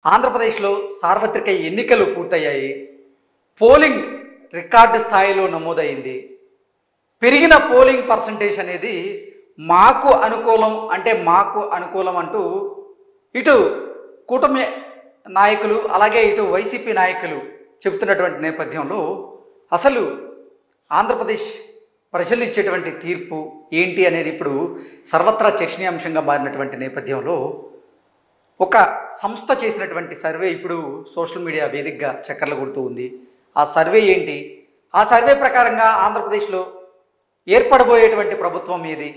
ఆంధ్రప్రదేశ్లో సార్వత్రిక ఎన్నికలు పూర్తయ్యాయి. పోలింగ్ రికార్డు స్థాయిలో నమోదైంది. పెరిగిన పోలింగ్ పర్సంటేజ్ అనేది మాకు అనుకూలం అంటూ ఇటు కూటమి నాయకులు అలాగే ఇటు వైసీపీ నాయకులు చెబుతున్నటువంటి నేపథ్యంలో అసలు ఆంధ్రప్రదేశ్ ప్రజలు ఇచ్చేటువంటి తీర్పు ఏంటి అనేది ఇప్పుడు సర్వత్రా చర్చనీయాంశంగా మారినటువంటి నేపథ్యంలో ఒక సంస్థ చేసినటువంటి సర్వే ఇప్పుడు సోషల్ మీడియా వేదికగా చక్కర్లు కొడుతూ ఉంది. ఆ సర్వే ఏంటి? ఆ సర్వే ప్రకారంగా ఆంధ్రప్రదేశ్లో ఏర్పడబోయేటువంటి ప్రభుత్వం ఏది,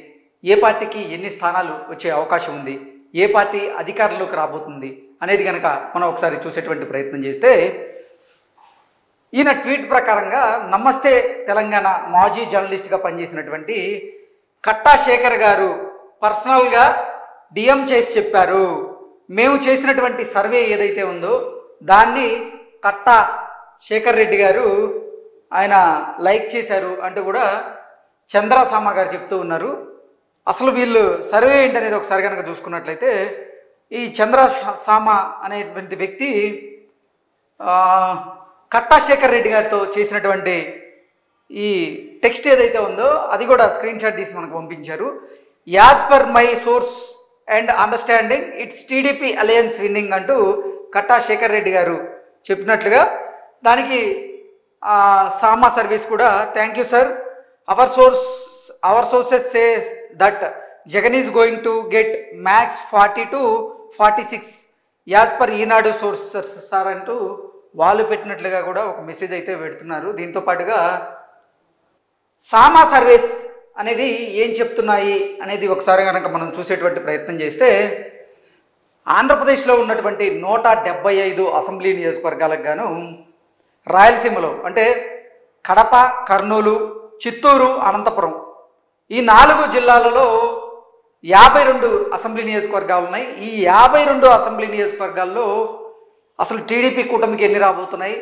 ఏ పార్టీకి ఎన్ని స్థానాలు వచ్చే అవకాశం ఉంది, ఏ పార్టీ అధికారంలోకి రాబోతుంది అనేది కనుక మనం ఒకసారి చూసేటువంటి ప్రయత్నం చేస్తే, ఈయన ట్వీట్ ప్రకారంగా నమస్తే తెలంగాణ మాజీ జర్నలిస్ట్గా పనిచేసినటువంటి కట్టా శేఖర్ గారు పర్సనల్గా డిఎం చేసి చెప్పారు. మేము చేసినటువంటి సర్వే ఏదైతే ఉందో దాన్ని కట్టా శేఖర్ రెడ్డి గారు ఆయన లైక్ చేశారు అంటూ కూడా చంద్రసామ గారు చెప్తూ ఉన్నారు. అసలు వీళ్ళు సర్వే ఏంటనేది ఒకసారి కనుక చూసుకున్నట్లయితే, ఈ చంద్రసామ అనేటువంటి వ్యక్తి కట్టా శేఖర్ రెడ్డి గారితో చేసినటువంటి ఈ టెక్స్ట్ ఏదైతే ఉందో అది కూడా స్క్రీన్ షాట్ తీసి మనకు పంపించారు. As per my source and understanding it's TDP alliance winning అంటూ కట్టా శేఖర్ రెడ్డి గారు చెప్పినట్లుగా, దానికి సామా సర్వీస్ కూడా thank you sir, our sources says that Jagan is going to get max 40 to 46 as per Eenadu sources sir అంటూ వాళ్ళు పెట్టినట్లుగా కూడా ఒక మెసేజ్ అయితే పెడుతున్నారు. దీంతో పాటుగా సామా సర్వేస్ అనేది ఏం చెప్తున్నాయి అనేది ఒకసారి కనుక మనం చూసేటువంటి ప్రయత్నం చేస్తే, ఆంధ్రప్రదేశ్లో ఉన్నటువంటి 175 అసెంబ్లీ నియోజకవర్గాలకు గాను రాయలసీమలో అంటే కడప, కర్నూలు, చిత్తూరు, అనంతపురం ఈ 4 జిల్లాలలో 52 అసెంబ్లీ నియోజకవర్గాలు ఉన్నాయి. ఈ 52 అసెంబ్లీ నియోజకవర్గాల్లో అసలు టీడీపీ కూటమికి ఎన్ని రాబోతున్నాయి,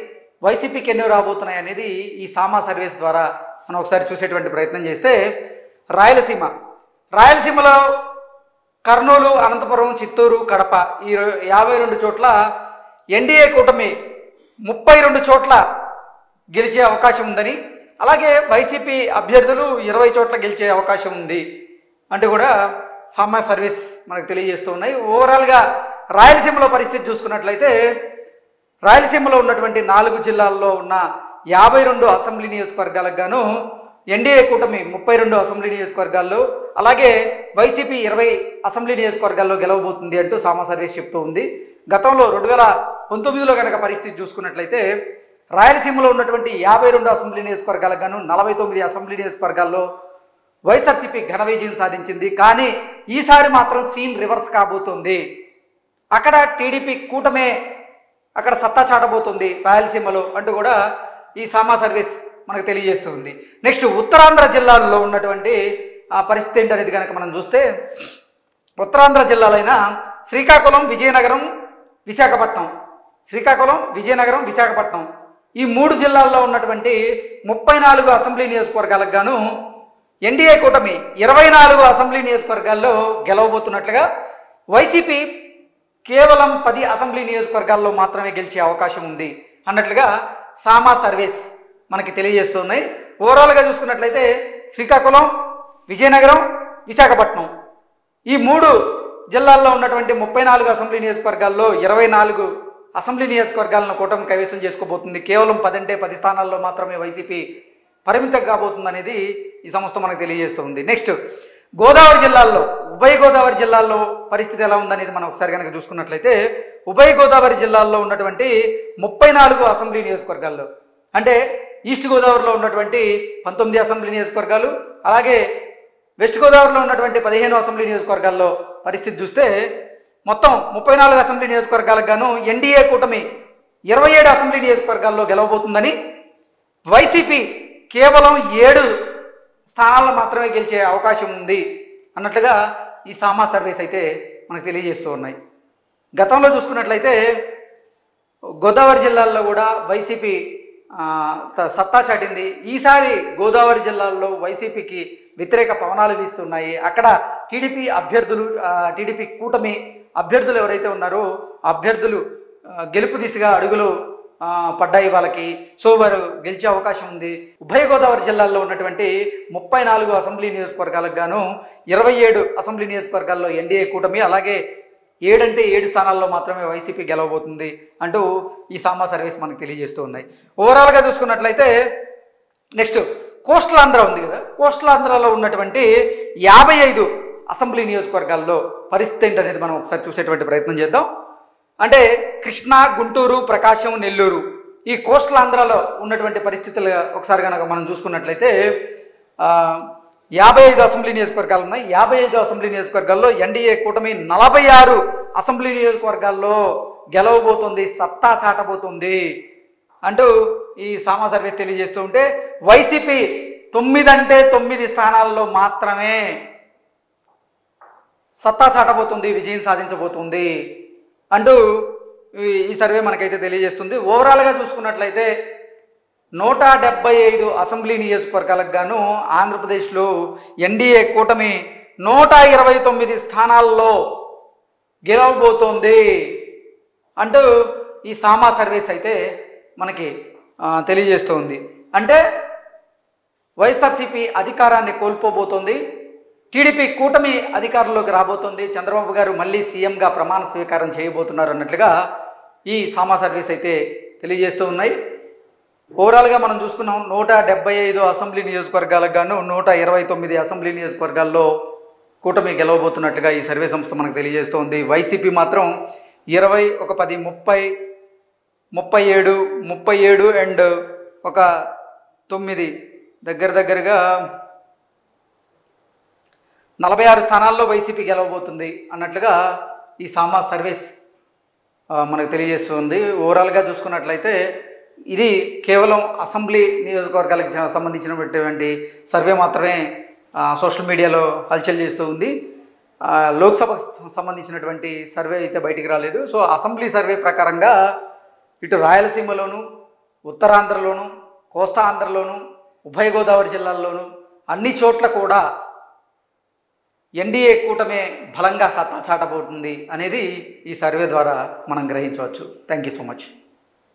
వైసీపీకి ఎన్ని రాబోతున్నాయి అనేది ఈ సామా సర్వీస్ ద్వారా మనం ఒకసారి చూసేటువంటి ప్రయత్నం చేస్తే, రాయలసీమలో కర్నూలు, అనంతపురం, చిత్తూరు, కడప ఈ 52 చోట్ల ఎన్డీఏ కూటమి 32 చోట్ల గెలిచే అవకాశం ఉందని, అలాగే వైసీపీ అభ్యర్థులు 20 చోట్ల గెలిచే అవకాశం ఉంది అంటూ కూడా సామా సర్వీస్ మనకు తెలియజేస్తూ ఉన్నాయి. ఓవరాల్గా రాయలసీమలో పరిస్థితి చూసుకున్నట్లయితే, రాయలసీమలో ఉన్నటువంటి 4 జిల్లాల్లో ఉన్న 52 అసెంబ్లీ నియోజకవర్గాలకు గాను ఎన్డీఏ కూటమి 32 అసెంబ్లీ నియోజకవర్గాల్లో, అలాగే వైసీపీ 20 అసెంబ్లీ నియోజకవర్గాల్లో గెలవబోతుంది అంటూ సామా సర్వీస్ చెప్తూ ఉంది. గతంలో 2019లో కనుక పరిస్థితి చూసుకున్నట్లయితే, రాయలసీమలో ఉన్నటువంటి 52 అసెంబ్లీ నియోజకవర్గాలకు గాను 49 అసెంబ్లీ నియోజకవర్గాల్లో వైఎస్ఆర్సీపీ ఘన విజయం సాధించింది. కానీ ఈసారి మాత్రం సీన్ రివర్స్ కాబోతుంది. అక్కడ టీడీపీ కూటమే అక్కడ సత్తా చాటబోతుంది రాయలసీమలో అంటూ కూడా ఈ సామా సర్వీస్ మనకు తెలియజేస్తుంది. నెక్స్ట్ ఉత్తరాంధ్ర జిల్లాల్లో ఉన్నటువంటి పరిస్థితి ఏంటనేది కనుక మనం చూస్తే, ఉత్తరాంధ్ర జిల్లాలైన శ్రీకాకుళం, విజయనగరం, విశాఖపట్నం ఈ 3 జిల్లాల్లో ఉన్నటువంటి 34 అసెంబ్లీ నియోజకవర్గాలకు గాను ఎన్డీఏ కూటమి 24 అసెంబ్లీ నియోజకవర్గాల్లో గెలవబోతున్నట్లుగా, వైసీపీ కేవలం 10 అసెంబ్లీ నియోజకవర్గాల్లో మాత్రమే గెలిచే అవకాశం ఉంది అన్నట్లుగా సామా సర్వీస్ మనకి తెలియజేస్తున్నాయి. ఓవరాల్గా చూసుకున్నట్లయితే శ్రీకాకుళం, విజయనగరం, విశాఖపట్నం ఈ 3 జిల్లాల్లో ఉన్నటువంటి 34 అసెంబ్లీ నియోజకవర్గాల్లో 24 అసెంబ్లీ నియోజకవర్గాలను కూటమి కైవసం చేసుకోబోతుంది. కేవలం 10 స్థానాల్లో మాత్రమే వైసీపీ పరిమితం కాబోతుంది అనేది ఈ సంస్థ మనకు తెలియజేస్తుంది. నెక్స్ట్ గోదావరి జిల్లాల్లో, ఉభయ గోదావరి జిల్లాల్లో పరిస్థితి ఎలా ఉందనేది మనం ఒకసారి కనుక చూసుకున్నట్లయితే, ఉభయ గోదావరి జిల్లాల్లో ఉన్నటువంటి 34 అసెంబ్లీ నియోజకవర్గాల్లో అంటే ఈస్ట్ గోదావరిలో ఉన్నటువంటి 19 అసెంబ్లీ నియోజకవర్గాలు, అలాగే వెస్ట్ గోదావరిలో ఉన్నటువంటి 15 అసెంబ్లీ నియోజకవర్గాల్లో పరిస్థితి చూస్తే మొత్తం 34 అసెంబ్లీ నియోజకవర్గాలకు గాను ఎన్డీఏ కూటమి 27 అసెంబ్లీ నియోజకవర్గాల్లో గెలవబోతుందని, వైసీపీ కేవలం 7 స్థానాల్లో మాత్రమే గెలిచే అవకాశం ఉంది అన్నట్లుగా ఈ సామా సర్వీస్ అయితే మనకు తెలియజేస్తూ ఉన్నాయి. గతంలో చూసుకున్నట్లయితే గోదావరి జిల్లాల్లో కూడా వైసీపీ సత్తా చాటింది. ఈసారి గోదావరి జిల్లాల్లో వైసీపీకి వ్యతిరేక పవనాలు వీస్తున్నాయి. అక్కడ టీడీపీ కూటమి అభ్యర్థులు ఎవరైతే ఉన్నారో అభ్యర్థులు గెలుపు దిశగా అడుగులు పడ్డాయి వాళ్ళకి. సో వారు గెలిచే అవకాశం ఉంది. ఉభయ గోదావరి జిల్లాల్లో ఉన్నటువంటి 34 అసెంబ్లీ నియోజకవర్గాలకు గాను 27 అసెంబ్లీ నియోజకవర్గాల్లో ఎన్డీఏ కూటమి, అలాగే 7 స్థానాల్లో మాత్రమే వైసీపీ గెలవబోతుంది అంటూ ఈ సామా సర్వీస్ మనకు తెలియజేస్తూ ఉన్నాయి. ఓవరాల్గా చూసుకున్నట్లయితే నెక్స్ట్ కోస్టల్ ఆంధ్ర ఉంది కదా, కోస్టల్ ఆంధ్రాలో ఉన్నటువంటి 55 అసెంబ్లీ నియోజకవర్గాల్లో పరిస్థితి ఏంటనేది మనం ఒకసారి చూసేటువంటి ప్రయత్నం చేద్దాం. అంటే కృష్ణా, గుంటూరు, ప్రకాశం, నెల్లూరు ఈ కోస్టల్ ఆంధ్రాలో ఉన్నటువంటి పరిస్థితులు ఒకసారి కనుక మనం చూసుకున్నట్లయితే 55 అసెంబ్లీ నియోజకవర్గాలు ఉన్నాయి. 55 అసెంబ్లీ నియోజకవర్గాల్లో ఎన్డీఏ కూటమి 46 అసెంబ్లీ నియోజకవర్గాల్లో గెలవబోతుంది, సత్తా చాటబోతుంది అంటూ ఈ సామా సర్వే తెలియజేస్తూ ఉంటే, వైసీపీ 9 అంటే 9 స్థానాల్లో మాత్రమే సత్తా చాటబోతుంది, విజయం సాధించబోతుంది అంటూ ఈ సర్వే మనకైతే తెలియజేస్తుంది. ఓవరాల్గా చూసుకున్నట్లయితే 175 అసెంబ్లీ నియోజకవర్గాలకు గాను ఆంధ్రప్రదేశ్లో ఎన్డీఏ కూటమి 129 స్థానాల్లో గెలవబోతోంది అంటూ ఈ సామా సర్వీస్ అయితే మనకి తెలియజేస్తుంది. అంటే వైఎస్ఆర్సీపీ అధికారాన్ని కోల్పోబోతోంది, టీడీపీ కూటమి అధికారంలోకి రాబోతోంది, చంద్రబాబు గారు మళ్ళీ సీఎంగా ప్రమాణ స్వీకారం చేయబోతున్నారు అన్నట్లుగా ఈ సామా సర్వీస్ అయితే తెలియజేస్తూ ఉన్నాయి. ఓవరాల్గా మనం చూసుకున్నాం 175 అసెంబ్లీ నియోజకవర్గాలకు గాను 129 అసెంబ్లీ నియోజకవర్గాల్లో కూటమి గెలవబోతున్నట్లుగా ఈ సర్వే సంస్థ మనకు తెలియజేస్తోంది. వైసీపీ మాత్రం 20, 10, 30, 37 అండ్ 9 దగ్గరగా 46 స్థానాల్లో వైసీపీ గెలవబోతుంది అన్నట్లుగా ఈ సామా సర్వీస్ మనకు తెలియజేస్తుంది. ఓవరాల్గా చూసుకున్నట్లయితే ఇది కేవలం అసెంబ్లీ నియోజకవర్గాలకు సంబంధించినటువంటి సర్వే మాత్రమే సోషల్ మీడియాలో హల్చల్ చేస్తూ ఉంది. లోక్సభకు సంబంధించినటువంటి సర్వే అయితే బయటికి రాలేదు. సో అసెంబ్లీ సర్వే ప్రకారంగా ఇటు రాయలసీమలోను, ఉత్తరాంధ్రలోను, కోస్తా ఆంధ్రలోను, ఉభయ గోదావరి జిల్లాల్లోనూ అన్ని చోట్ల కూడా ఎన్డీఏ కూటమే బలంగా సత్తా చాటబోతుంది అనేది ఈ సర్వే ద్వారా మనం గ్రహించవచ్చు. Thank you so much.